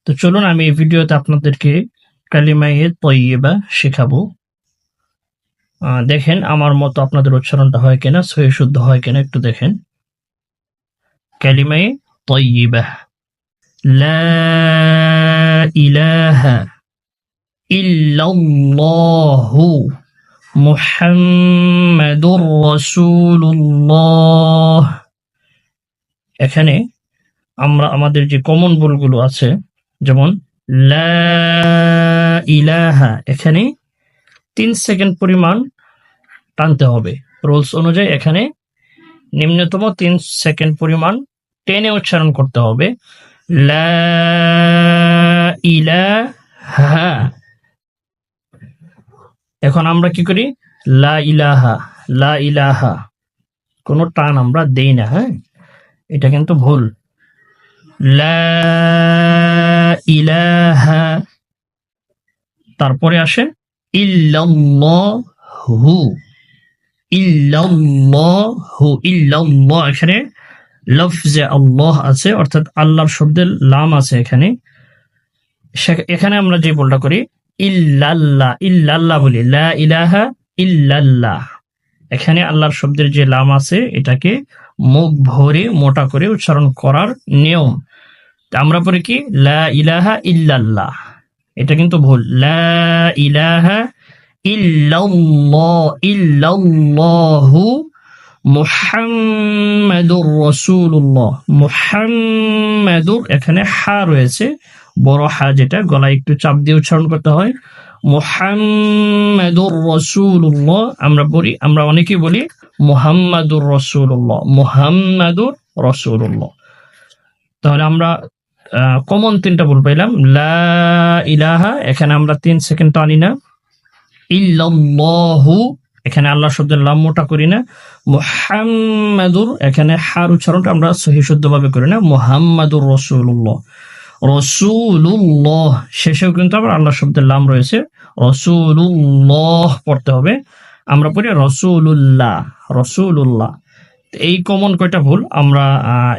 তো চলুন আমি এই ভিডিওতে আপনাদেরকে কালিমায়ে তয়্যিবা শেখাবো। দেখেন আমার মতো আপনাদের উচ্চারণটা হয় কিনা, সহি শুদ্ধ হয় কিনা একটু দেখেন। কালিমায়ে তয়্যিবা, লা ইলাহা ইল্লাল্লাহু মুহাম্মাদুর রাসূলুল্লাহ। এখানে আমরা আমাদের যে কমন ভুলগুলো আছে, যেমন লা ইলাহা, এখানে 3 সেকেন্ড পরিমাণ টানতে হবে। রুলস অনুযায়ী এখানে নিম্নতম 3 সেকেন্ড পরিমাণ টেনে উচ্চারণ করতে হবে। লা ইলাহা। এখন আমরা কি করি? লা ইলাহা, লা ইলাহা, কোনো টান আমরা দেই না। হ্যাঁ, এটা কিন্তু ভুল। লা ইলাহা, তারপরে আসে ইল্লাল্লাহু, ইল্লাল্লাহু, ইল্লাল্লাহ। এখানে লফজে আল্লাহ আছে, অর্থাৎ আল্লাহর শব্দের লাম আছে এখানে। এখানে আমরা যে ভুলটা করি, ইল্লাল্লাহ, ইল্লাল্লাহ বলি, লা ইলাহা ইল্লাল্লাহ। এখানে আল্লাহর শব্দের যে লাম আছে এটাকে মুখ ভরে মোটা করে উচ্চারণ করার নিয়ম। আমরা পড়ি কি? লা ইলাহা ইল্লাল্লাহ। এটা কিন্তু ভুল। লা ইলাহা ইল্লাল্লাহ, ইল্লাল্লাহু মুহাম্মাদুর রাসূলুল্লাহ। মুহাম্মাদুর, এখানে হা রয়েছে, বড় হা, যেটা গলায় একটু চাপ দিয়ে উচ্চারণ করতে হয়। মুহাম্মাদুর রাসূলুল্লাহ। আমরা অনেকেই বলি মুহাম্মাদুর রাসূলুল্লাহ, মুহাম্মাদুর রাসূলুল্লাহ। তাহলে আমরা কমন 3টা ভুল পাইলাম। লা ইলাহা, এখানে আমরা 3 সেকেন্ড টানি না। ইল্লাল্লাহু, এখানে আল্লাহ শব্দের লাম মোটা করি না। মুহাম্মাদুর, এখানে হার উচ্চারণটা আমরা সহি শুদ্ধভাবে করি না। মুহাম্মাদুর রাসূলুল্লাহ, রাসূলুল্লাহ, শেষেও কিন্তু আবার আল্লাহ শব্দের লাম রয়েছে। রাসূলুল্লাহ পড়তে হবে, আমরা পড়ি রাসূলুল্লাহ, রাসূলুল্লাহ। এই কমন কয়টা ভুল, আমরা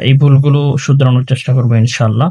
এই ভুলগুলো শুধরানোর চেষ্টা করবো ইনশাআল্লাহ।